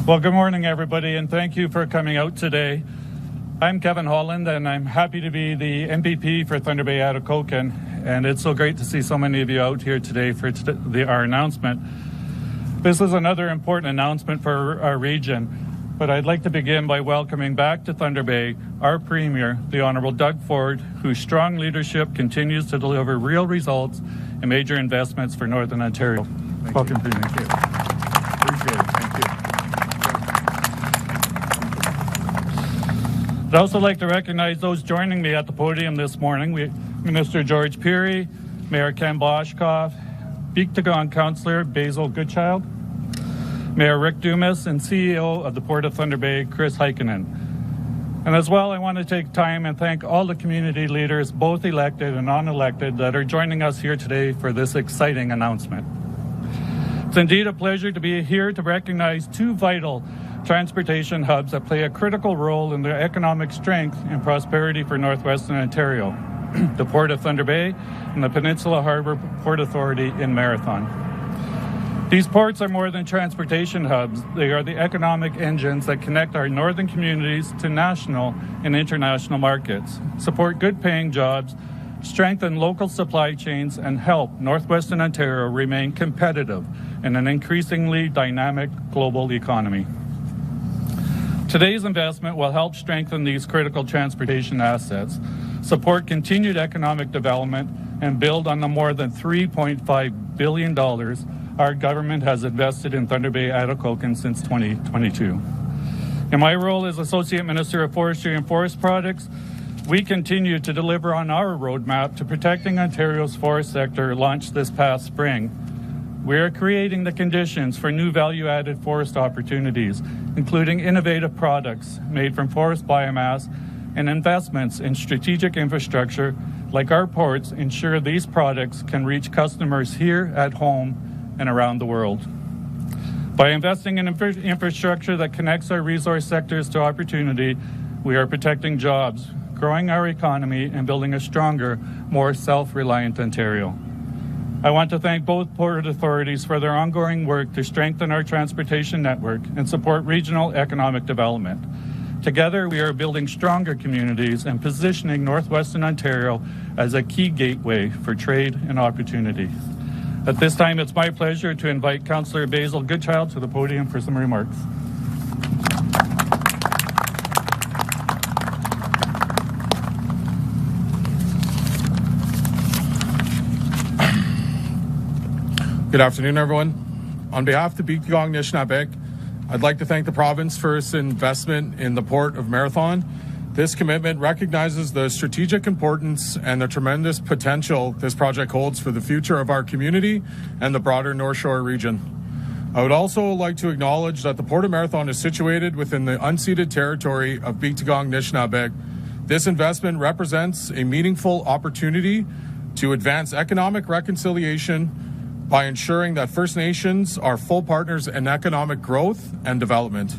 Well, good morning, everybody, and thank you for coming out today. I'm Kevin Holland, and I'm happy to be the MPP for Thunder Bay Atikokan, and it's so great to see so many of you out here today for our announcement. This is another important announcement for our region, but I'd like to begin by welcoming back to Thunder Bay our Premier, the Honourable Doug Ford, whose strong leadership continues to deliver real results and major investments for Northern Ontario. Welcome, Premier. Thank you. Appreciate it. Thank you. I'd also like to recognize those joining me at the podium this morning. Minister George Pirie, Mayor Ken Boshcoff, Biigtigong councillor Basil Goodchild, Mayor Rick Dumas, and CEO of the Port of Thunder Bay, Chris Heikkinen. And as well, I want to take time and thank all the community leaders, both elected and non-elected, that are joining us here today for this exciting announcement. It's indeed a pleasure to be here to recognize two vital transportation hubs that play a critical role in the economic strength and prosperity for Northwestern Ontario, the Port of Thunder Bay and the Peninsula Harbour Port Authority in Marathon. These ports are more than transportation hubs. They are the economic engines that connect our northern communities to national and international markets, support good-paying jobs, strengthen local supply chains, and help Northwestern Ontario remain competitive in an increasingly dynamic global economy. Today's investment will help strengthen these critical transportation assets, support continued economic development, and build on the more than $3.5 billion our government has invested in Thunder Bay Atikokan since 2022. In my role as Associate Minister of Forestry and Forest Products, we continue to deliver on our roadmap to protecting Ontario's forest sector launched this past spring. We are creating the conditions for new value-added forest opportunities, including innovative products made from forest biomass, and investments in strategic infrastructure like our ports ensure these products can reach customers here at home and around the world. By investing in infrastructure that connects our resource sectors to opportunity, we are protecting jobs, growing our economy, and building a stronger, more self-reliant Ontario. I want to thank both port authorities for their ongoing work to strengthen our transportation network and support regional economic development. Together, we are building stronger communities and positioning Northwestern Ontario as a key gateway for trade and opportunity. At this time, it's my pleasure to invite Councillor Basil Goodchild to the podium for some remarks. Good afternoon, everyone. On behalf of the Biigtigong Nishnaabeg, I'd like to thank the province for its investment in the Port of Marathon. This commitment recognizes the strategic importance and the tremendous potential this project holds for the future of our community and the broader North Shore region. I would also like to acknowledge that the Port of Marathon is situated within the unceded territory of Biigtigong Nishnaabeg. This investment represents a meaningful opportunity to advance economic reconciliation by ensuring that First Nations are full partners in economic growth and development.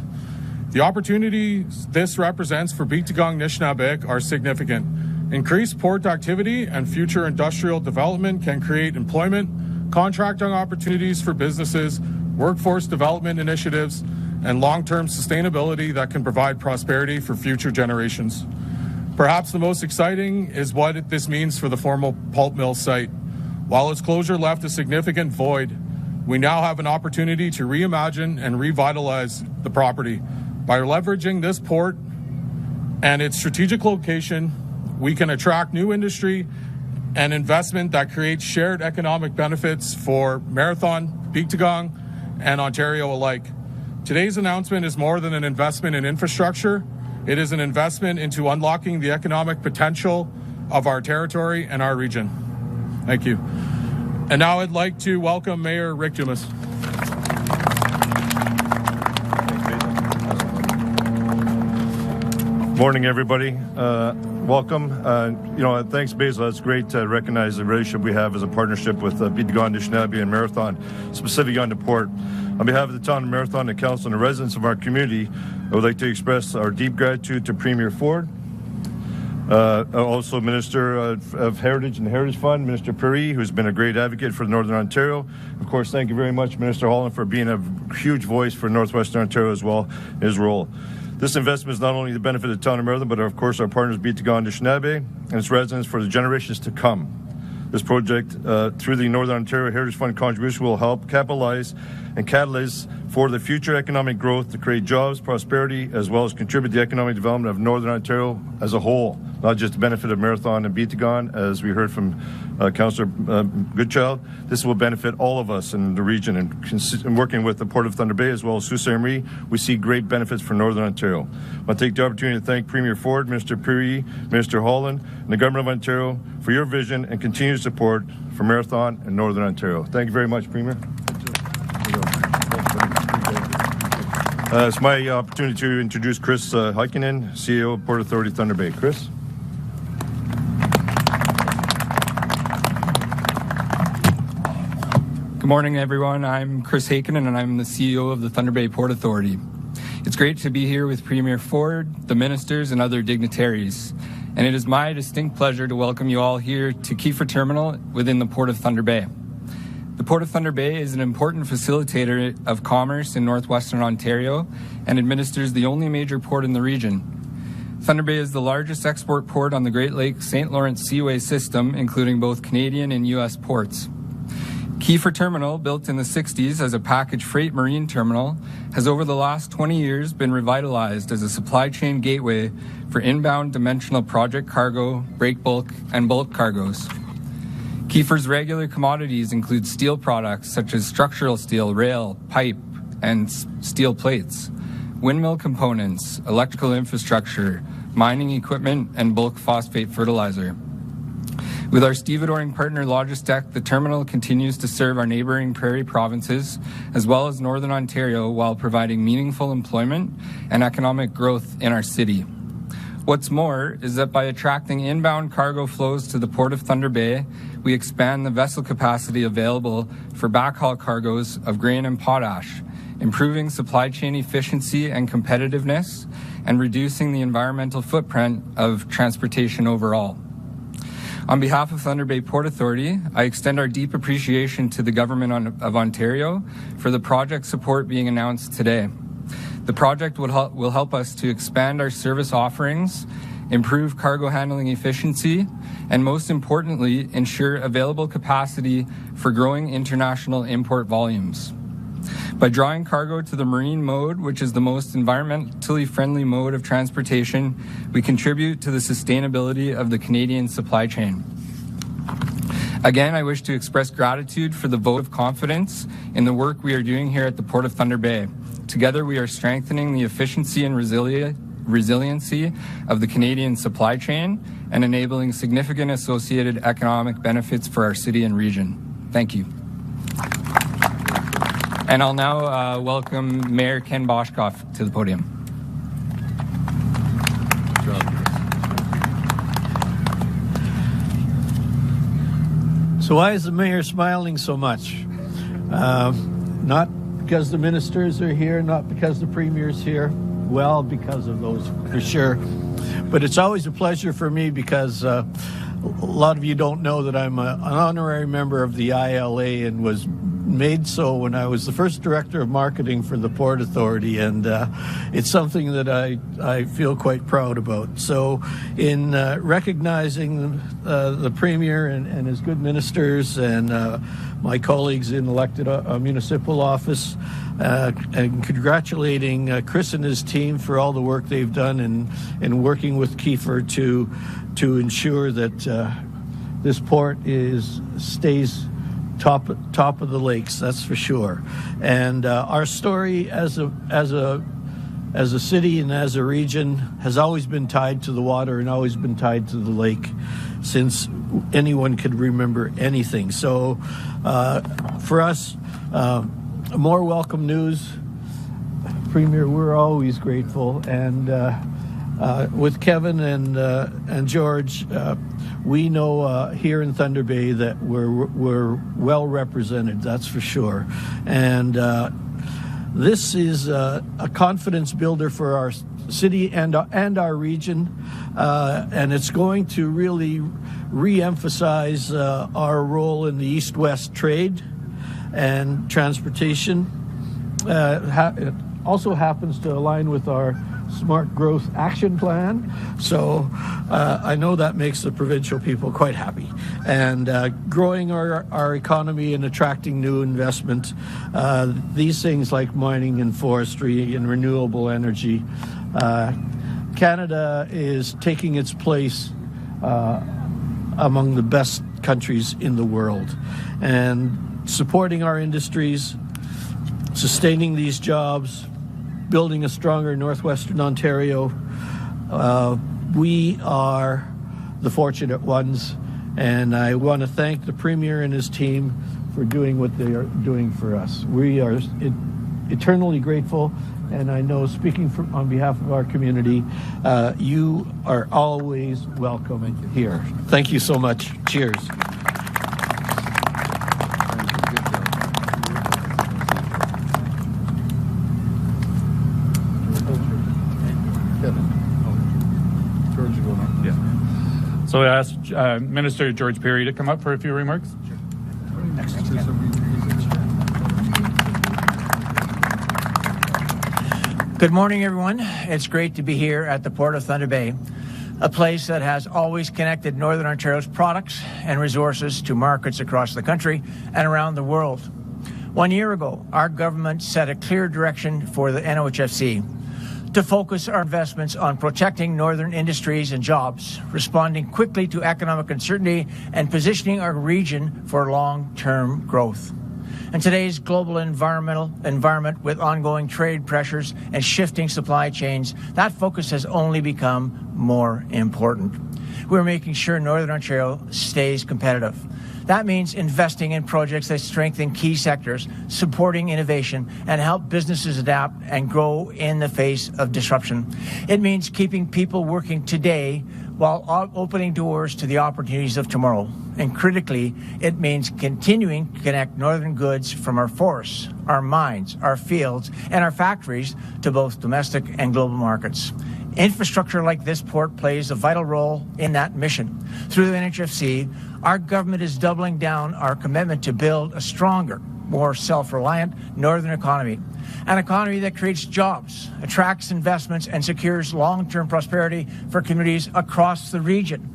The opportunities this represents for Biigtigong Nishnaabeg are significant. Increased port activity and future industrial development can create employment, contracting opportunities for businesses, workforce development initiatives, and long-term sustainability that can provide prosperity for future generations. Perhaps the most exciting is what this means for the former pulp mill site. While its closure left a significant void, we now have an opportunity to reimagine and revitalize the property. By leveraging this port and its strategic location, we can attract new industry and investment that creates shared economic benefits for Marathon, Biigtigong, and Ontario alike. Today's announcement is more than an investment in infrastructure. It is an investment into unlocking the economic potential of our territory and our region. Thank you. And now I'd like to welcome Mayor Rick Dumas. Morning, everybody. Welcome. Thanks, Basil. That's great to recognize the relationship we have as a partnership with Biigtigong Nishnaabeg and Marathon, specifically on the port. On behalf of the town of Marathon, the council, and the residents of our community, I would like to express our deep gratitude to Premier Ford, Also Minister of Heritage and the Heritage Fund, Minister Pirie, who's been a great advocate for Northern Ontario. Of course, thank you very much, Minister Holland, for being a huge voice for Northwestern Ontario as well, his role. This investment is not only the benefit of the town of Marathon, but of course our partners Biigtigong Nishnaabeg and its residents for the generations to come. This project, through the Northern Ontario Heritage Fund contribution, will help capitalize and catalyze for the future economic growth to create jobs, prosperity, as well as contribute to the economic development of Northern Ontario as a whole, not just the benefit of Marathon and Biigtigong, as we heard from Councillor Goodchild. This will benefit all of us in the region, and working with the Port of Thunder Bay as well as Sault Ste. Marie, we see great benefits for Northern Ontario. I want to take the opportunity to thank Premier Ford, Minister Pirie, Minister Holland, and the Government of Ontario for your vision and continued support for Marathon and Northern Ontario. Thank you very much, Premier. It's my opportunity to introduce Chris Heikkinen, CEO of Port Authority Thunder Bay. Chris? Good morning, everyone. I'm Chris Heikkinen, and I'm the CEO of the Thunder Bay Port Authority. It's great to be here with Premier Ford, the ministers, and other dignitaries. And it is my distinct pleasure to welcome you all here to Kiefer Terminal within the Port of Thunder Bay. The Port of Thunder Bay is an important facilitator of commerce in northwestern Ontario and administers the only major port in the region. Thunder Bay is the largest export port on the Great Lakes St. Lawrence Seaway system, including both Canadian and U.S. ports. Kiefer Terminal, built in the 60s as a package freight marine terminal, has over the last 20 years been revitalized as a supply chain gateway for inbound dimensional project cargo, break bulk, and bulk cargoes. Kiefer's regular commodities include steel products such as structural steel, rail, pipe, and steel plates, windmill components, electrical infrastructure, mining equipment, and bulk phosphate fertilizer. With our stevedoring partner Logistec, the terminal continues to serve our neighbouring prairie provinces as well as Northern Ontario while providing meaningful employment and economic growth in our city. What's more is that by attracting inbound cargo flows to the Port of Thunder Bay, we expand the vessel capacity available for backhaul cargoes of grain and potash, improving supply chain efficiency and competitiveness, and reducing the environmental footprint of transportation overall. On behalf of Thunder Bay Port Authority, I extend our deep appreciation to the Government of Ontario for the project support being announced today. The project will help us to expand our service offerings, improve cargo handling efficiency, and most importantly, ensure available capacity for growing international import volumes. By drawing cargo to the marine mode, which is the most environmentally friendly mode of transportation, we contribute to the sustainability of the Canadian supply chain. Again, I wish to express gratitude for the vote of confidence in the work we are doing here at the Port of Thunder Bay. Together, we are strengthening the efficiency and resiliency of the Canadian supply chain and enabling significant associated economic benefits for our city and region. Thank you. And I'll now welcome Mayor Ken Boshcoff to the podium. So why is the mayor smiling so much? Not because the ministers are here, not because the premier's here. Well, because of those, for sure. But it's always a pleasure for me because a lot of you don't know that I'm an honorary member of the ILA and was made so when I was the first director of marketing for the Port Authority, and it's something that I feel quite proud about. So in recognizing the Premier and his good ministers and my colleagues in elected municipal office, and congratulating Chris and his team for all the work they've done in working with Kiefer to ensure that this port stays top of the lakes, that's for sure. And our story as a city and as a region has always been tied to the water and always been tied to the lake since anyone could remember anything. So for us, more welcome news. Premier, we're always grateful. And with Kevin and George, we know here in Thunder Bay that we're well represented, that's for sure. And this is a confidence builder for city and our region, and it's going to really re-emphasize our role in the east-west trade and transportation. It also happens to align with our Smart Growth Action Plan, so I know that makes the provincial people quite happy. And growing our economy and attracting new investment, these things like mining and forestry and renewable energy, Canada is taking its place among the best countries in the world. And supporting our industries, sustaining these jobs, building a stronger Northwestern Ontario, we are the fortunate ones, and I want to thank the Premier and his team for doing what they are doing for us. We are eternally grateful, and I know, speaking on behalf of our community, you are always welcome here. Thank you so much. Cheers. So I asked Minister George Pirie to come up for a few remarks. Good morning, everyone. It's great to be here at the Port of Thunder Bay, a place that has always connected Northern Ontario's products and resources to markets across the country and around the world. 1 year ago, our government set a clear direction for the NOHFC to focus our investments on protecting northern industries and jobs, responding quickly to economic uncertainty, and positioning our region for long-term growth. In today's global environment with ongoing trade pressures and shifting supply chains, that focus has only become more important. We're making sure Northern Ontario stays competitive. That means investing in projects that strengthen key sectors, supporting innovation, and help businesses adapt and grow in the face of disruption. It means keeping people working today while opening doors to the opportunities of tomorrow. And critically, it means continuing to connect northern goods from our forests, our mines, our fields, and our factories to both domestic and global markets. Infrastructure like this port plays a vital role in that mission. Through the NHFC, our government is doubling down our commitment to build a stronger, more self-reliant northern economy. An economy that creates jobs, attracts investments, and secures long-term prosperity for communities across the region.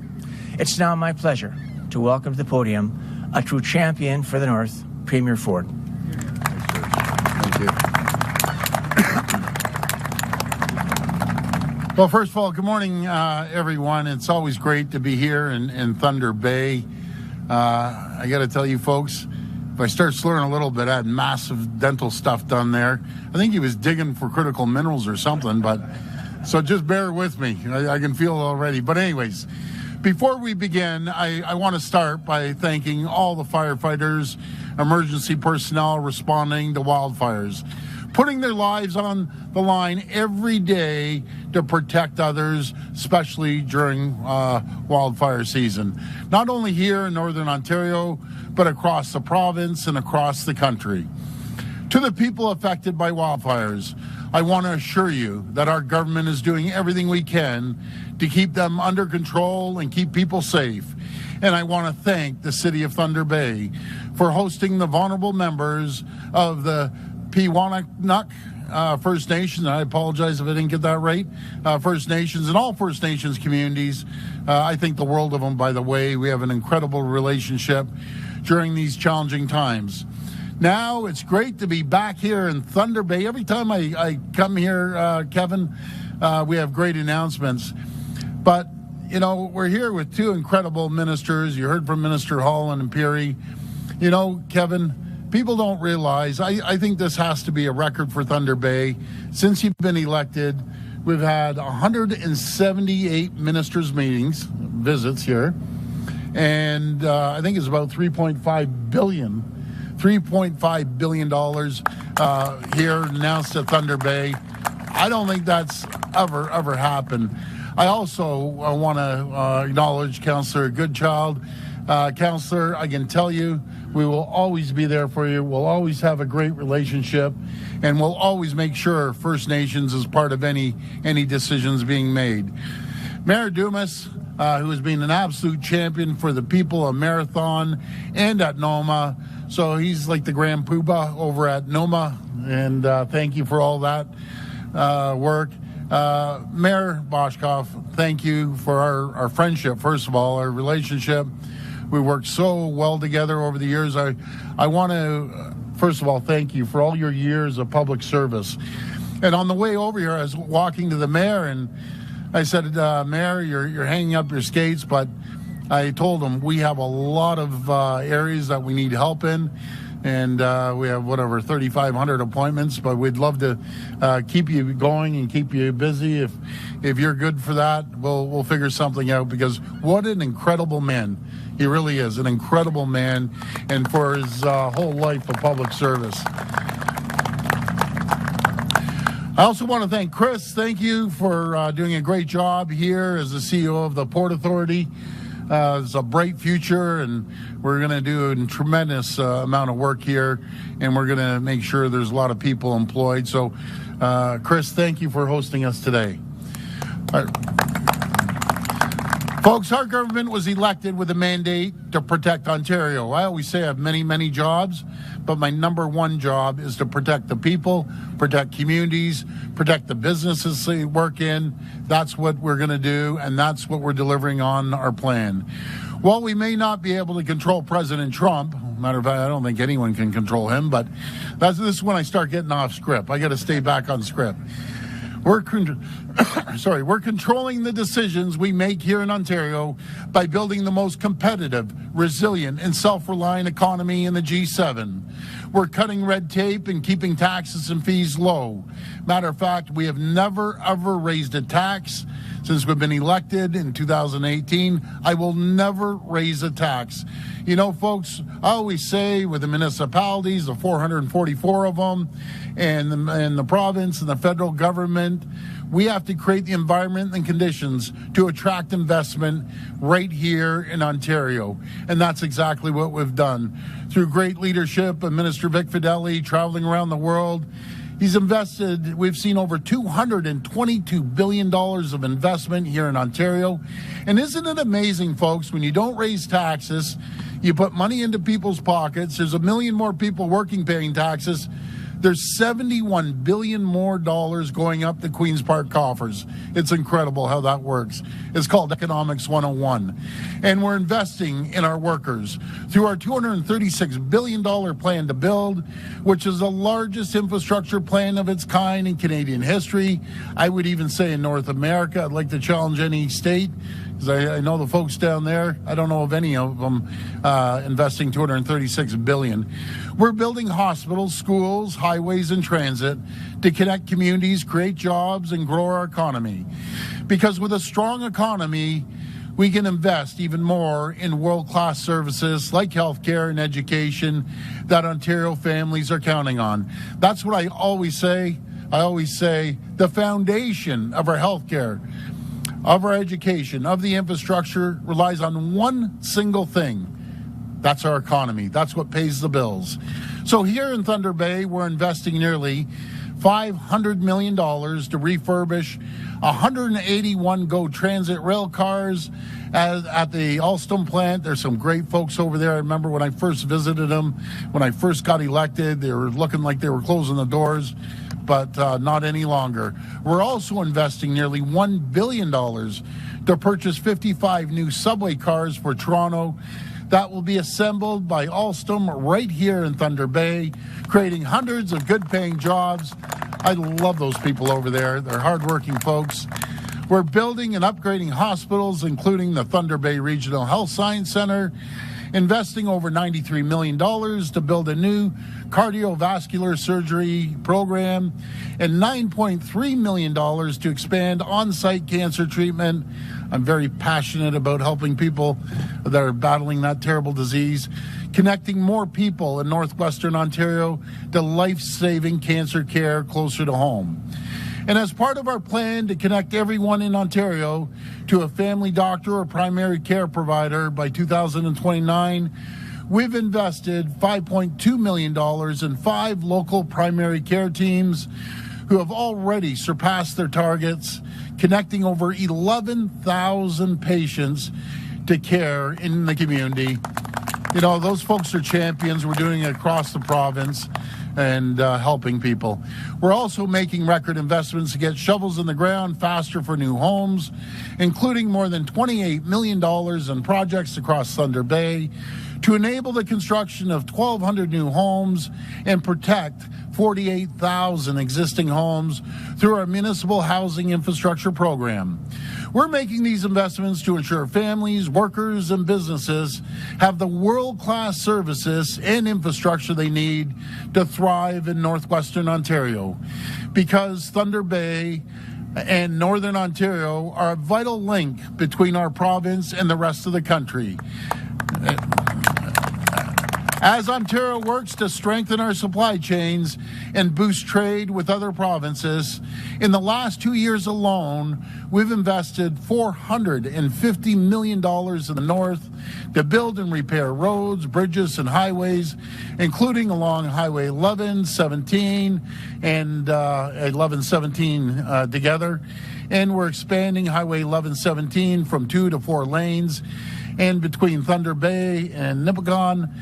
It's now my pleasure to welcome to the podium a true champion for the North, Premier Ford. Thank you. Well, first of all, good morning, everyone. It's always great to be here in Thunder Bay. I got to tell you, folks, if I start slurring a little bit, I had massive dental stuff done there. I think he was digging for critical minerals or something, but so just bear with me. I can feel it already. But anyways, before we begin, I want to start by thanking all the firefighters, emergency personnel responding to wildfires, putting their lives on the line every day to protect others, especially during wildfire season. Not only here in Northern Ontario, but across the province and across the country. To the people affected by wildfires, I want to assure you that our government is doing everything we can to keep them under control and keep people safe. And I want to thank the City of Thunder Bay for hosting the vulnerable members of the Peawanak First Nations. I apologize if I didn't get that right. First Nations and all First Nations communities. I think the world of them, by the way. We have an incredible relationship during these challenging times. Now, it's great to be back here in Thunder Bay. Every time I come here, Kevin, we have great announcements. But, you know, we're here with two incredible ministers. You heard from Minister Holland and Pirie. You know, Kevin, people don't realize, I think this has to be a record for Thunder Bay. Since you've been elected, we've had 178 ministers' visits here. And I think it's about $3.5 billion here announced at Thunder Bay. I don't think that's ever happened. I also want to acknowledge Councillor Goodchild. Councillor, I can tell you, we will always be there for you. We'll always have a great relationship, and we'll always make sure First Nations is part of any decisions being made. Mayor Dumas, who has been an absolute champion for the people of Marathon and at Noma. So he's like the grand poobah over at Noma, and thank you for all that work. Mayor Boshcoff, thank you for our friendship, first of all, our relationship. We worked so well together over the years. I want to, first of all, thank you for all your years of public service. And on the way over here, I was walking to the mayor, and I said, Mayor, you're hanging up your skates, but I told him we have a lot of areas that we need help in, and we have, 3,500 appointments, but we'd love to keep you going and keep you busy. If you're good for that, we'll figure something out, because what an incredible man. He really is an incredible man, and for his whole life of public service. I also want to thank Chris. Thank you for doing a great job here as the CEO of the Port Authority. It's a bright future, and we're going to do a tremendous amount of work here, and we're going to make sure there's a lot of people employed. So, Chris, thank you for hosting us today. All right. Folks, our government was elected with a mandate to protect Ontario. I always say I have many, many jobs, but my number one job is to protect the people, protect communities, protect the businesses they work in. That's what we're going to do, and that's what we're delivering on our plan. While we may not be able to control President Trump, matter of fact, I don't think anyone can control him, but this is when I start getting off script. I got to stay back on script. We're controlling the decisions we make here in Ontario by building the most competitive, resilient, and self-reliant economy in the G7. We're cutting red tape and keeping taxes and fees low. Matter of fact, we have never, ever raised a tax since we've been elected in 2018. I will never raise a tax. You know, folks, I always say with the municipalities, the 444 of them, and the province and the federal government, we have to create the environment and conditions to attract investment right here in Ontario. And that's exactly what we've done. Through great leadership of Minister Vic Fedeli, traveling around the world, he's invested, we've seen over $222 billion of investment here in Ontario. And isn't it amazing, folks, when you don't raise taxes, you put money into people's pockets, there's 1 million more people working paying taxes, there's $71 billion more going up the Queen's Park coffers. It's incredible how that works. It's called Economics 101. And we're investing in our workers through our $236 billion plan to build, which is the largest infrastructure plan of its kind in Canadian history. I would even say in North America. I'd like to challenge any state, because I know the folks down there, I don't know of any of them investing $236 billion. We're building hospitals, schools, highways, and transit to connect communities, create jobs, and grow our economy. Because with a strong economy, we can invest even more in world-class services like healthcare and education that Ontario families are counting on. That's what I always say. I always say the foundation of our healthcare, of our education, of the infrastructure relies on one single thing. That's our economy. That's what pays the bills. So here in Thunder Bay, we're investing nearly $500 million to refurbish 181 GO Transit rail cars at the Alstom plant. There's some great folks over there. I remember when I first visited them, when I first got elected, they were looking like they were closing the doors, but not any longer. We're also investing nearly $1 billion to purchase 55 new subway cars for Toronto that will be assembled by Alstom right here in Thunder Bay, creating hundreds of good-paying jobs. I love those people over there. They're hardworking folks. We're building and upgrading hospitals, including the Thunder Bay Regional Health Science Center, investing over $93 million to build a new cardiovascular surgery program, and $9.3 million to expand on-site cancer treatment. I'm very passionate about helping people that are battling that terrible disease, connecting more people in northwestern Ontario to life-saving cancer care closer to home. And as part of our plan to connect everyone in Ontario to a family doctor or primary care provider by 2029, we've invested $5.2 million in 5 local primary care teams who have already surpassed their targets, connecting over 11,000 patients to care in the community. You know, those folks are champions. We're doing it across the province and helping people. We're also making record investments to get shovels in the ground faster for new homes, including more than $28 million in projects across Thunder Bay to enable the construction of 1,200 new homes and protect 48,000 existing homes through our municipal housing infrastructure program. We're making these investments to ensure families, workers, and businesses have the world-class services and infrastructure they need to thrive in northwestern Ontario, because Thunder Bay and Northern Ontario are a vital link between our province and the rest of the country. As Ontario works to strengthen our supply chains and boost trade with other provinces, in the last 2 years alone, we've invested $450 million in the north to build and repair roads, bridges, and highways, including along Highway 11, 17, and 1117 together. And we're expanding Highway 1117 from 2 to 4 lanes, and between Thunder Bay and Atikokan,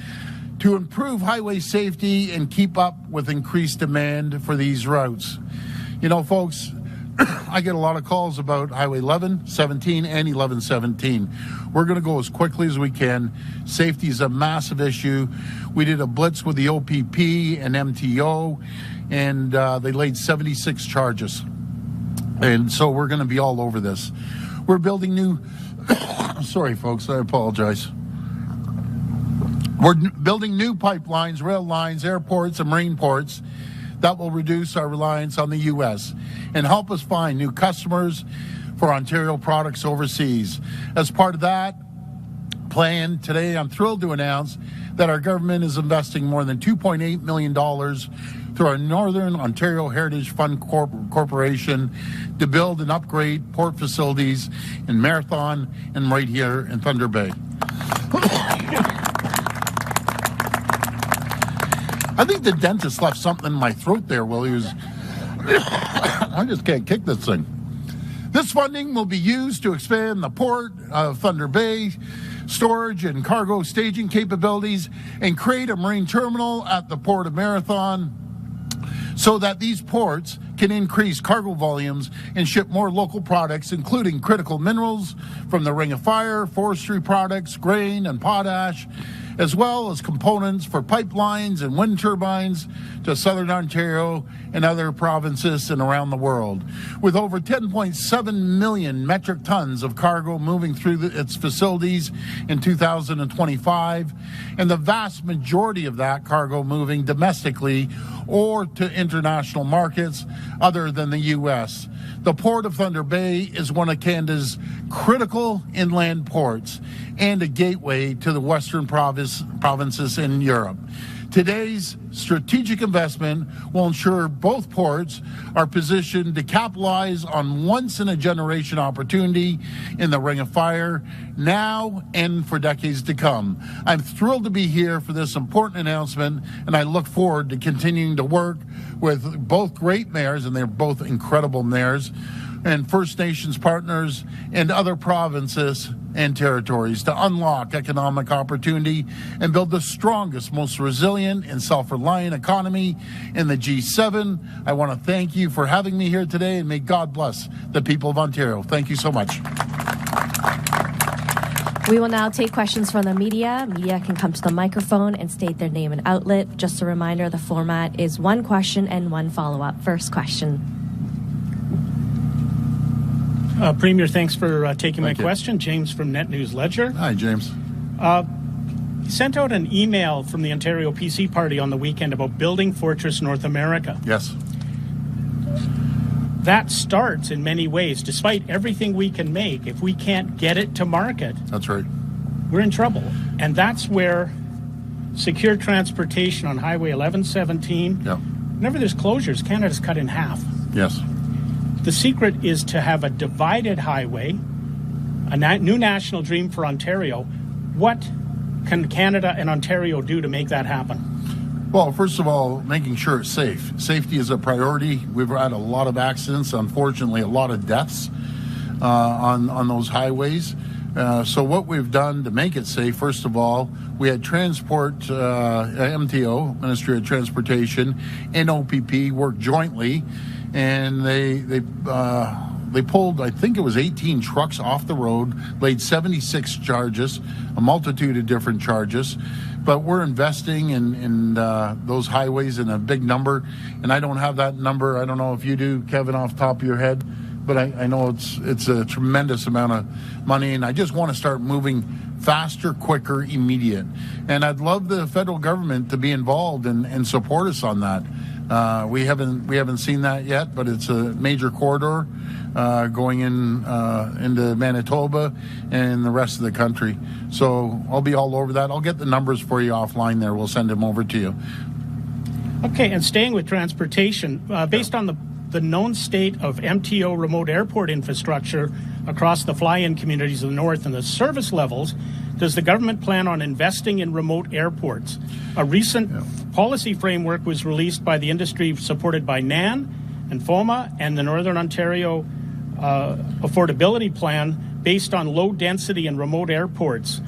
to improve highway safety and keep up with increased demand for these routes. You know, folks, I get a lot of calls about Highway 11, 17, and 1117. We're going to go as quickly as we can. Safety is a massive issue. We did a blitz with the OPP and MTO, and they laid 76 charges. And so we're going to be all over this. We're building new... Sorry, folks, I apologize. We're building new pipelines, rail lines, airports, and marine ports that will reduce our reliance on the U.S. and help us find new customers for Ontario products overseas. As part of that plan, today I'm thrilled to announce that our government is investing more than $2.8 million through our Northern Ontario Heritage Fund Corporation to build and upgrade port facilities in Marathon and right here in Thunder Bay. I think the dentist left something in my throat there while he was... I just can't kick this thing. This funding will be used to expand the port of Thunder Bay, storage and cargo staging capabilities, and create a marine terminal at the Port of Marathon so that these ports can increase cargo volumes and ship more local products, including critical minerals from the Ring of Fire, forestry products, grain, and potash, as well as components for pipelines and wind turbines to southern Ontario and other provinces and around the world. With over 10.7 million metric tons of cargo moving through its facilities in 2025, and the vast majority of that cargo moving domestically or to international markets other than the U.S. The Port of Thunder Bay is one of Canada's critical inland ports and a gateway to the western provinces in Europe. Today's strategic investment will ensure both ports are positioned to capitalize on once-in-a-generation opportunity in the Ring of Fire now and for decades to come. I'm thrilled to be here for this important announcement, and I look forward to continuing to work with both great mayors, and they're both incredible mayors, and First Nations partners and other provinces and territories to unlock economic opportunity and build the strongest, most resilient and self-reliant economy in the G7. I want to thank you for having me here today, and may God bless the people of Ontario. Thank you so much. We will now take questions from the media. Media can come to the microphone and state their name and outlet. Just a reminder, the format is one question and one follow-up. First question. Premier, thanks for taking Thank my you. question. James from Net News Ledger. Hi, James. You sent out an email from the Ontario PC Party on the weekend about building Fortress North America. Yes. That starts in many ways. Despite everything we can make, if we can't get it to market, That's right. we're in trouble. And that's where secure transportation on Highway 1117, Yeah. whenever there's closures, Canada's cut in half. Yes. The secret is to have a divided highway, a new national dream for Ontario. What can Canada and Ontario do to make that happen? Well, first of all, making sure it's safe. Safety is a priority. We've had a lot of accidents, unfortunately, a lot of deaths on those highways. So what we've done to make it safe, first of all, we had transport, MTO, Ministry of Transportation, and OPP work jointly, and they pulled, I think it was 18 trucks off the road, laid 76 charges, a multitude of different charges. But we're investing in those highways in a big number, and I don't have that number. I don't know if you do, Kevin, off the top of your head, but I know it's a tremendous amount of money, and I just want to start moving faster, quicker, immediate. And I'd love the federal government to be involved and support us on that. We haven't seen that yet, but it's a major corridor going into Manitoba and the rest of the country. So I'll be all over that. I'll get the numbers for you offline there. We'll send them over to you. Okay, and staying with transportation, based on the known state of MTO remote airport infrastructure across the fly-in communities of the north and the service levels, does the government plan on investing in remote airports? A recent policy framework was released by the industry supported by NAN and FOMA and the Northern Ontario affordability plan based on low density and remote airports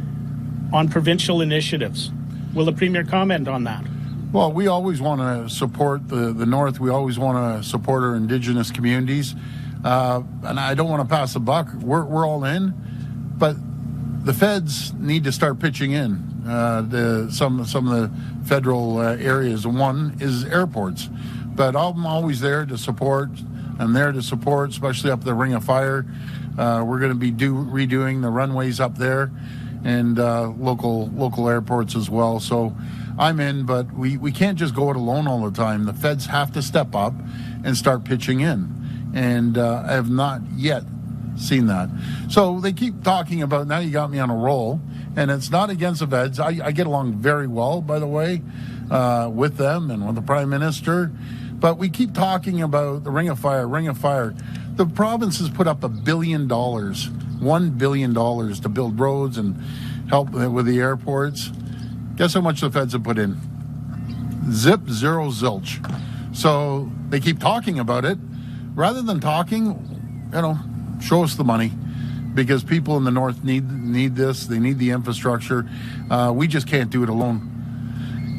on provincial initiatives. Will the Premier comment on that? Well, we always want to support the North. We always want to support our Indigenous communities. And I don't want to pass the buck. We're all in. But the feds need to start pitching in some of the federal areas. One is airports. But I'm always there to support. I'm there to support, especially up the Ring of Fire. We're going to be redoing the runways up there and local airports as well. So I'm in, but we can't just go it alone all the time. The feds have to step up and start pitching in. And I have not yet seen that. So they keep talking about, now you got me on a roll, and it's not against the feds. I get along very well, by the way, with them and with the Prime Minister. But we keep talking about the Ring of Fire. The province has put up $1 billion, $1 billion to build roads and help with the airports. Guess how much the feds have put in? Zip, zero, zilch. So they keep talking about it. Rather than talking, show us the money, because people in the North need this. They need the infrastructure. We just can't do it alone.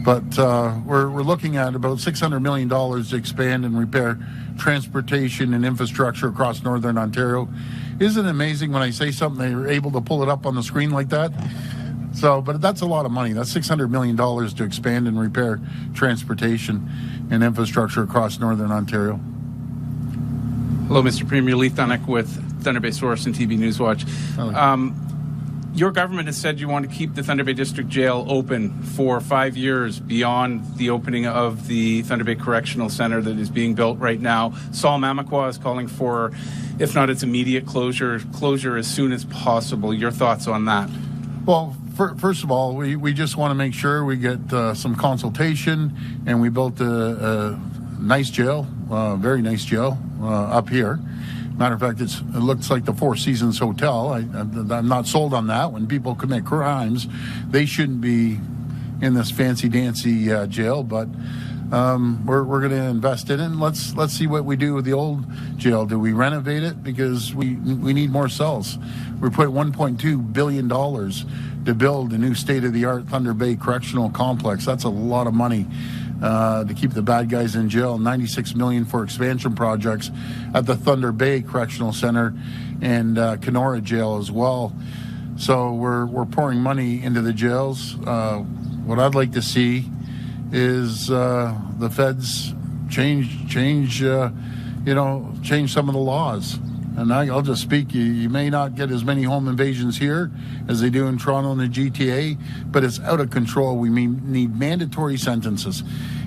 But we're looking at about $600 million to expand and repair transportation and infrastructure across Northern Ontario. Isn't it amazing when I say something, they're able to pull it up on the screen like that? So, but that's a lot of money. That's $600 million to expand and repair transportation and infrastructure across Northern Ontario. Hello, Mr. Premier. Lee Thunnock with Thunder Bay Source and TV Newswatch. Your government has said you want to keep the Thunder Bay District Jail open for 5 years beyond the opening of the Thunder Bay Correctional Centre that is being built right now. Saul Mamakwa is calling for, if not its immediate closure as soon as possible. Your thoughts on that? Well, first of all, we just want to make sure we get some consultation, and we built a nice jail, very nice jail up here. Matter of fact, it looks like the Four Seasons Hotel. I'm not sold on that. When people commit crimes, they shouldn't be in this fancy-dancy jail, but we're going to invest in it, and let's see what we do with the old jail. Do we renovate it? Because we need more cells. We put $1.2 billion to build a new state-of-the-art Thunder Bay Correctional Complex. That's a lot of money to keep the bad guys in jail. $96 million for expansion projects at the Thunder Bay Correctional Center and Kenora Jail as well. So we're pouring money into the jails. What I'd like to see is the feds change some of the laws. And I'll just speak, you may not get as many home invasions here as they do in Toronto and the GTA, but it's out of control. We need mandatory sentences.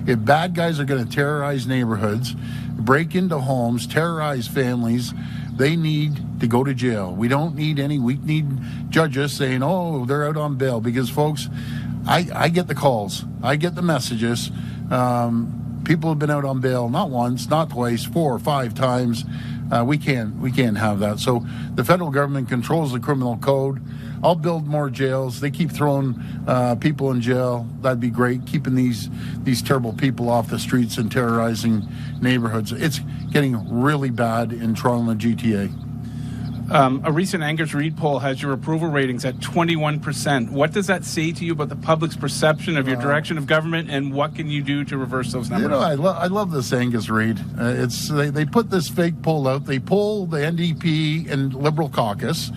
If bad guys are going to terrorize neighborhoods, break into homes, terrorize families, they need to go to jail. We don't need any weak-kneed judges saying, oh, they're out on bail. Because, folks, I get the calls. I get the messages. People have been out on bail not once, not twice, 4 or 5 times. We can't have that. So the federal government controls the criminal code. I'll build more jails. They keep throwing people in jail. That'd be great. Keeping these terrible people off the streets and terrorizing neighborhoods. It's getting really bad in Toronto and the GTA. A recent Angus Reid poll has your approval ratings at 21%. What does that say to you about the public's perception of your direction of government, and what can you do to reverse those numbers? I love this Angus Reid. They put this fake poll out. They poll the NDP and Liberal caucus.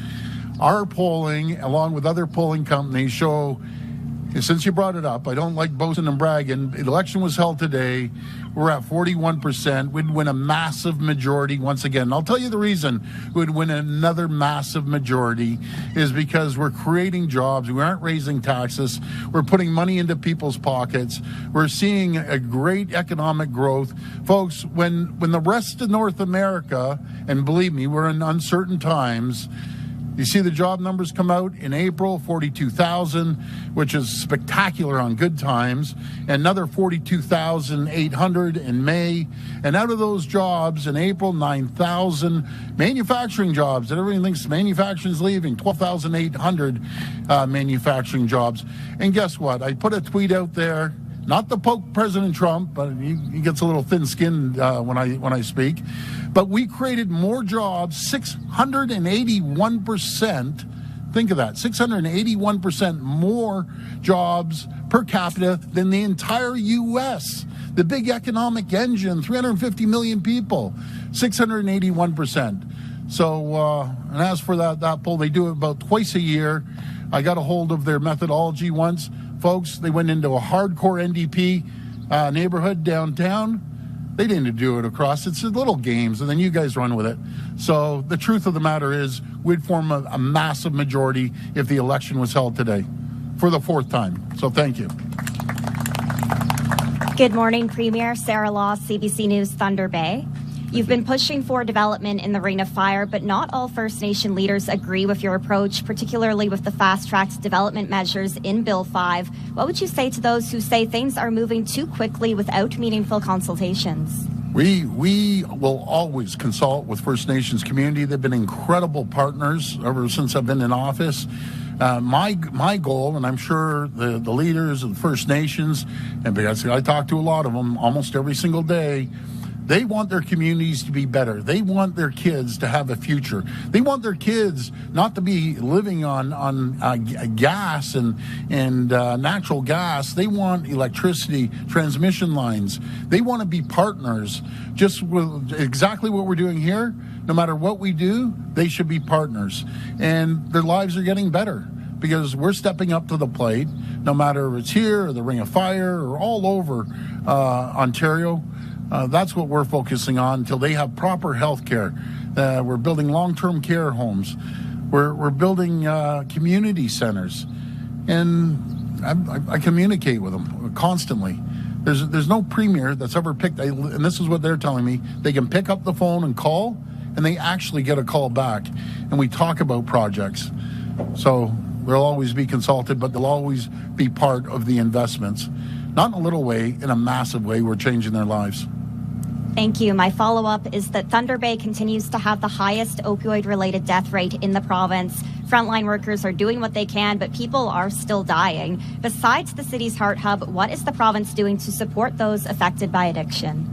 Our polling, along with other polling companies, show, since you brought it up, I don't like boasting and bragging. The election was held today. We're at 41%. We'd win a massive majority once again. And I'll tell you the reason we'd win another massive majority is because we're creating jobs. We aren't raising taxes. We're putting money into people's pockets. We're seeing a great economic growth. Folks, when the rest of North America, and believe me, we're in uncertain times, you see the job numbers come out in April, 42,000, which is spectacular on good times. Another 42,800 in May. And out of those jobs in April, 9,000 manufacturing jobs. And everyone thinks manufacturing's leaving. 12,800 manufacturing jobs. And guess what? I put a tweet out there. Not to poke President Trump, but he gets a little thin-skinned when I speak. But we created more jobs, 681%. Think of that, 681% more jobs per capita than the entire U.S. The big economic engine, 350 million people, 681%. So, and as for that poll, they do it about twice a year. I got a hold of their methodology once. Folks, they went into a hardcore NDP neighborhood downtown. They didn't do it across. It's little games, and then you guys run with it. So the truth of the matter is we'd form a massive majority if the election was held today for the fourth time. So thank you. Good morning, Premier. Sarah Law, CBC News, Thunder Bay. You've been pushing for development in the Ring of Fire, but not all First Nation leaders agree with your approach, particularly with the fast-tracked development measures in Bill 5. What would you say to those who say things are moving too quickly without meaningful consultations? We will always consult with First Nations community. They've been incredible partners ever since I've been in office. My goal, and I'm sure the leaders of the First Nations, and because I talk to a lot of them almost every single day, they want their communities to be better. They want their kids to have a future. They want their kids not to be living on gas and natural gas. They want electricity, transmission lines. They want to be partners. Just with exactly what we're doing here, no matter what we do, they should be partners. And their lives are getting better because we're stepping up to the plate, no matter if it's here or the Ring of Fire or all over Ontario. That's what we're focusing on until they have proper health care. We're building long-term care homes. We're building community centers. And I communicate with them constantly. There's no premier that's ever picked, and this is what they're telling me, they can pick up the phone and call, and they actually get a call back. And we talk about projects. So they'll always be consulted, but they'll always be part of the investments. Not in a little way, in a massive way, we're changing their lives. Thank you. My follow-up is that Thunder Bay continues to have the highest opioid-related death rate in the province. Frontline workers are doing what they can, but people are still dying. Besides the city's Heart Hub, what is the province doing to support those affected by addiction?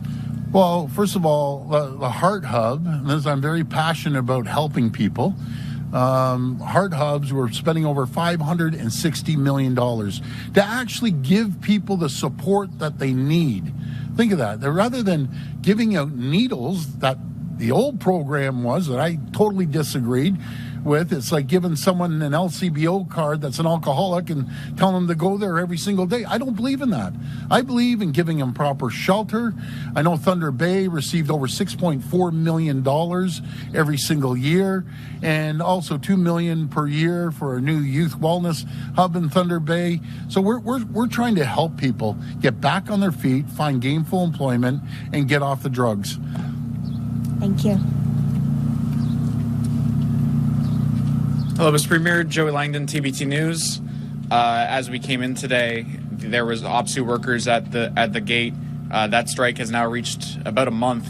Well, first of all, the Heart Hub, I'm very passionate about helping people. Heart Hubs, we're spending over $560 million to actually give people the support that they need. Think of that. Rather than giving out needles that the old program was, that I totally disagreed with, it's like giving someone an LCBO card that's an alcoholic and telling them to go there every single day. I don't believe in that. I believe in giving them proper shelter. I know Thunder Bay received over $6.4 million every single year, and also $2 million per year for a new youth wellness hub in Thunder Bay. So we're trying to help people get back on their feet, find gainful employment, and get off the drugs. Thank you. Hello, Mr. Premier. Joey Langdon, TBT News. As we came in today, there was OPSU workers at the gate. That strike has now reached about a month.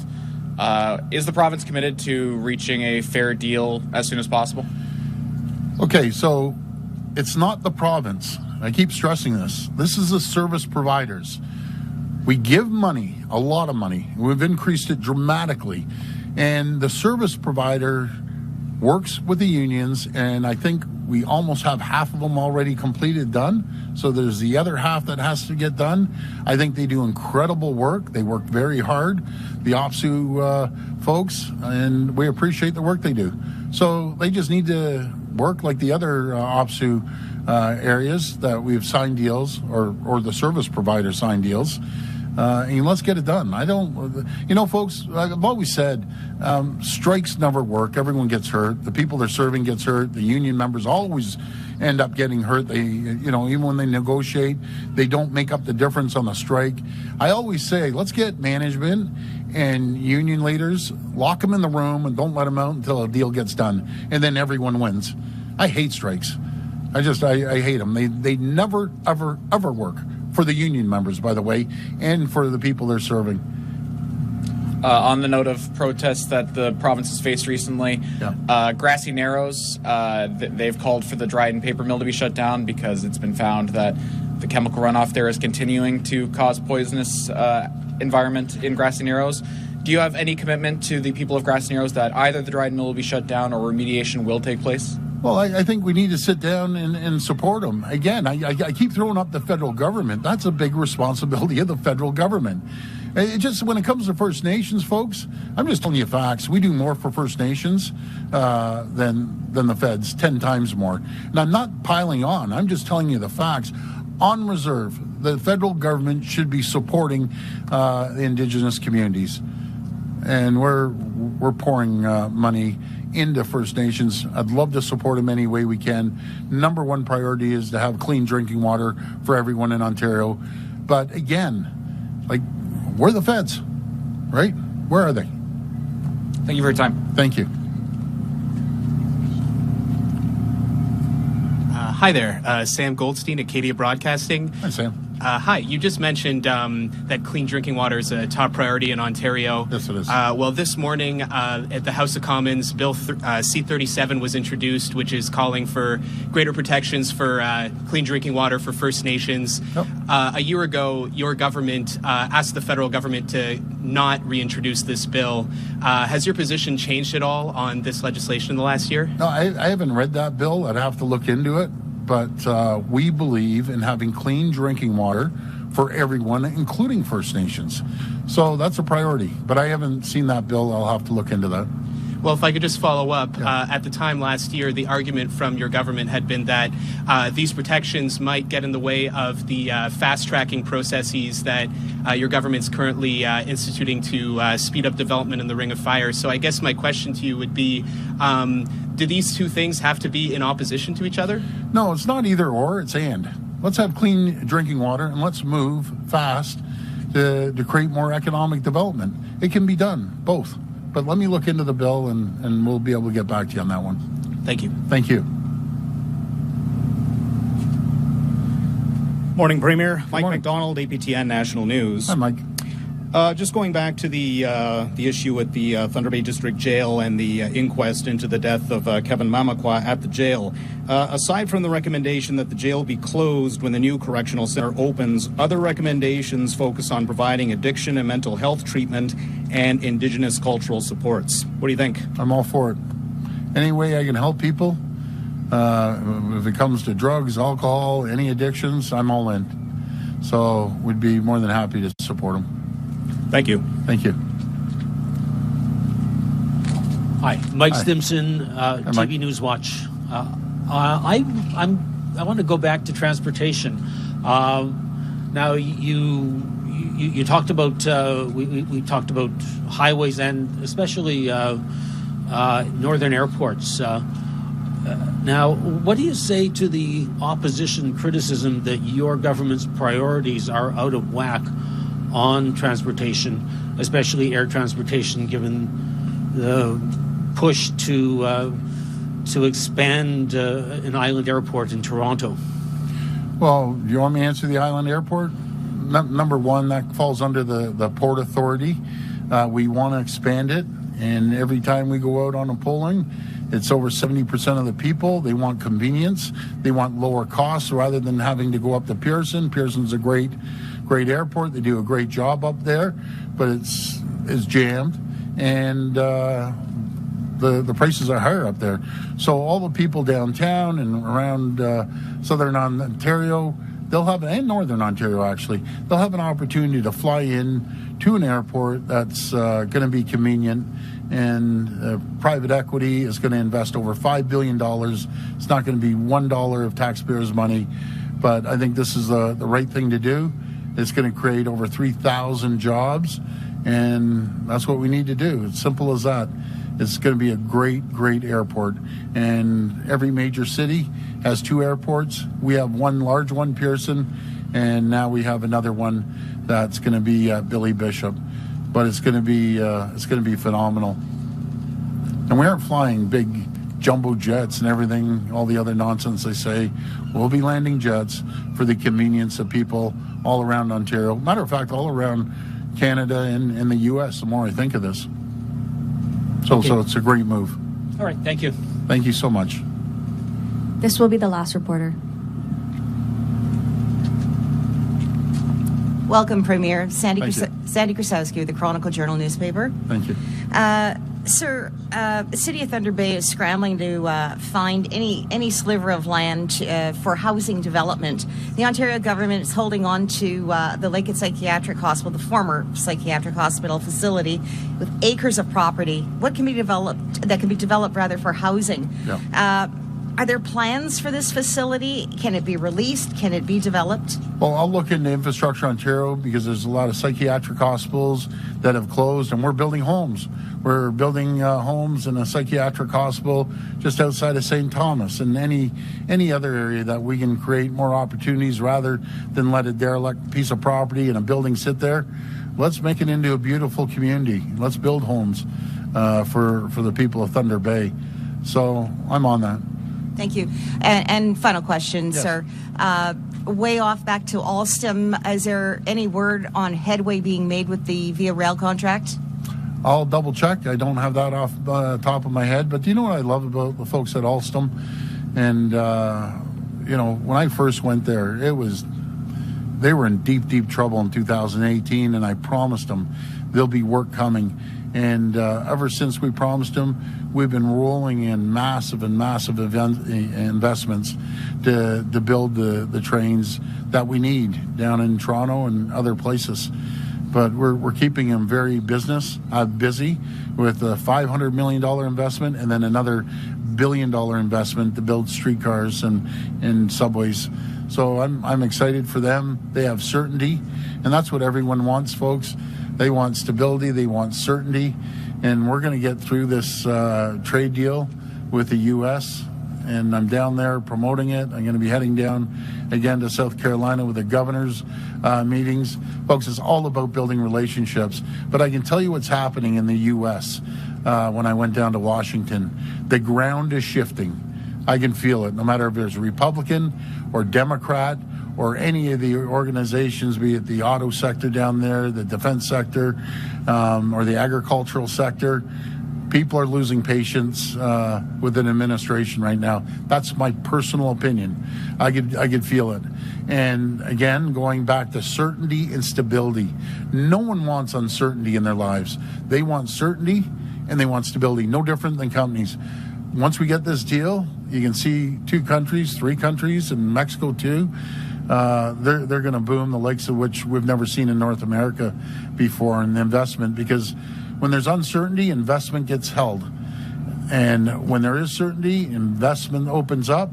Is the province committed to reaching a fair deal as soon as possible? Okay, so it's not the province. I keep stressing this. This is the service providers. We give money, a lot of money. We've increased it dramatically. And the service provider works with the unions, and I think we almost have half of them already completed, done. So there's the other half that has to get done. I think they do incredible work. They work very hard, the OPSU folks, and we appreciate the work they do. So they just need to work like the other OPSU areas that we've signed deals, or the service provider signed deals. And let's get it done. Folks, I've always said, strikes never work. Everyone gets hurt. The people they're serving gets hurt. The union members always end up getting hurt. They, even when they negotiate, they don't make up the difference on the strike. I always say, let's get management and union leaders, lock them in the room and don't let them out until a deal gets done. And then everyone wins. I hate strikes. I hate them. They never, ever, ever work. For the union members, by the way, and for the people they're serving. On the note of protests that the province has faced recently, Grassy Narrows, they've called for the Dryden paper mill to be shut down because it's been found that the chemical runoff there is continuing to cause poisonous environment in Grassy Narrows. Do you have any commitment to the people of Grassy Narrows that either the Dryden mill will be shut down or remediation will take place? Well, I think we need to sit down and support them. Again, I keep throwing up the federal government. That's a big responsibility of the federal government. It just, when it comes to First Nations folks, I'm just telling you facts. We do more for First Nations than the feds, 10 times more. And I'm not piling on. I'm just telling you the facts. On reserve, the federal government should be supporting the Indigenous communities. And we're pouring money into First Nations. I'd love to support them any way we can. Number one priority is to have clean drinking water for everyone in Ontario. But again, we're the feds, right? Where are they? Thank you for your time. Thank you. Hi there, Sam Goldstein, Acadia Broadcasting. Hi, Sam. Hi, you just mentioned that clean drinking water is a top priority in Ontario. Yes, it is. Well, this morning at the House of Commons, Bill C-37 was introduced, which is calling for greater protections for clean drinking water for First Nations. Yep. A year ago, your government asked the federal government to not reintroduce this bill. Has your position changed at all on this legislation in the last year? No, I haven't read that bill. I'd have to look into it. But we believe in having clean drinking water for everyone, including First Nations. So that's a priority. But I haven't seen that bill. I'll have to look into that. Well, if I could just follow up, at the time last year, the argument from your government had been that these protections might get in the way of the fast-tracking processes that your government's currently instituting to speed up development in the Ring of Fire. So I guess my question to you would be, do these two things have to be in opposition to each other? No, it's not either or, it's and. Let's have clean drinking water and let's move fast to create more economic development. It can be done, both. But let me look into the bill and we'll be able to get back to you on that one. Thank you. Thank you. Morning, Premier. Mike morning. McDonald, APTN National News. Hi, Mike. Just going back to the issue with the Thunder Bay District Jail and the inquest into the death of Kevin Mamakwa at the jail. Aside from the recommendation that the jail be closed when the new correctional center opens, other recommendations focus on providing addiction and mental health treatment and Indigenous cultural supports. What do you think? I'm all for it. Any way I can help people, if it comes to drugs, alcohol, any addictions, I'm all in. So we'd be more than happy to support them. Thank you. Thank you. Hi, Mike Hi. Stimson, Mike. TV News Watch. I want to go back to transportation. Now you talked about we talked about highways and especially northern airports. Now, what do you say to the opposition criticism that your government's priorities are out of whack on transportation, especially air transportation, given the push to expand an island airport in Toronto? Well, do you want me to answer the island airport? Number one, that falls under the Port Authority. We want to expand it, and every time we go out on a polling, it's over 70% of the people. They want convenience. They want lower costs rather than having to go up to Pearson. Pearson's a great airport. They do a great job up there, but it's jammed, and the prices are higher up there. So all the people downtown and around southern Ontario, they'll have, and northern Ontario actually, they'll have an opportunity to fly in to an airport that's going to be convenient, and private equity is going to invest over $5 billion. It's not going to be $1 of taxpayers' money, but I think this is the right thing to do. It's going to create over 3,000 jobs, and that's what we need to do. It's simple as that. It's going to be a great airport, and every major city has 2 airports. We have one large one, Pearson, and now we have another one that's going to be Billy Bishop. But it's going to be phenomenal. And we aren't flying big jumbo jets and everything, all the other nonsense they say. We'll be landing jets for the convenience of people all around Ontario. Matter of fact, all around Canada and the U.S. The more I think of this. So it's a great move. All right, thank you. Thank you so much. This will be the last reporter. Welcome, Premier. Sandy Krasowski with the Chronicle Journal newspaper. Thank you. Sir, the City of Thunder Bay is scrambling to find any sliver of land for housing development. The Ontario government is holding on to the Lakehead Psychiatric Hospital, the former psychiatric hospital facility, with acres of property. What can be developed for housing? Yeah. Are there plans for this facility? Can it be released? Can it be developed? Well, I'll look into Infrastructure Ontario, because there's a lot of psychiatric hospitals that have closed, and we're building homes. We're building homes in a psychiatric hospital just outside of St. Thomas, and any other area that we can create more opportunities rather than let a derelict piece of property and a building sit there. Let's make it into a beautiful community. Let's build homes for the people of Thunder Bay. So I'm on that. Thank you. And final question, Yes. sir. Way off back to Alstom, is there any word on headway being made with the Via Rail contract? I'll double check. I don't have that off the top of my head, but do you know what I love about the folks at Alstom? And, when I first went there, they were in deep trouble in 2018, and I promised them there'll be work coming. And ever since we promised them, we've been rolling in massive investments to build the trains that we need down in Toronto and other places. But we're keeping them very busy with a $500 million investment and then another $1 billion investment to build streetcars and subways. So I'm excited for them. They have certainty, and that's what everyone wants, folks. They want stability, they want certainty, and we're going to get through this trade deal with the U.S., and I'm down there promoting it. I'm going to be heading down again to South Carolina with the governor's meetings. Folks, it's all about building relationships, but I can tell you what's happening in the U.S. When I went down to Washington. The ground is shifting. I can feel it, no matter if there's a Republican or Democrat or any of the organizations, be it the auto sector down there, the defense sector, or the agricultural sector. People are losing patience with an administration right now. That's my personal opinion. I could feel it. And again, going back to certainty and stability. No one wants uncertainty in their lives. They want certainty and they want stability. No different than companies. Once we get this deal, you can see 2 countries, 3 countries, and Mexico too. They're going to boom, the likes of which we've never seen in North America before in the investment, because when there's uncertainty, investment gets held. And when there is certainty, investment opens up.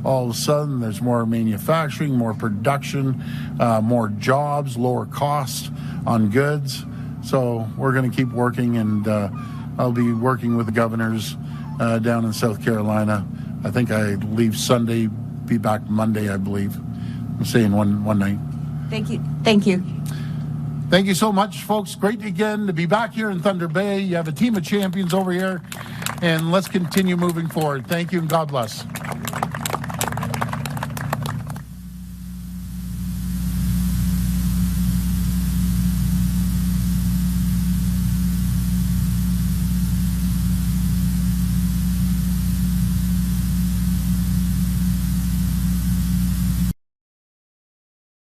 All of a sudden, there's more manufacturing, more production, more jobs, lower costs on goods. So we're going to keep working, and I'll be working with the governors down in South Carolina. I think I leave Sunday, be back Monday, I believe. I'm staying one night. Thank you. Thank you. Thank you so much, folks. Great again to be back here in Thunder Bay. You have a team of champions over here, and let's continue moving forward. Thank you, and God bless.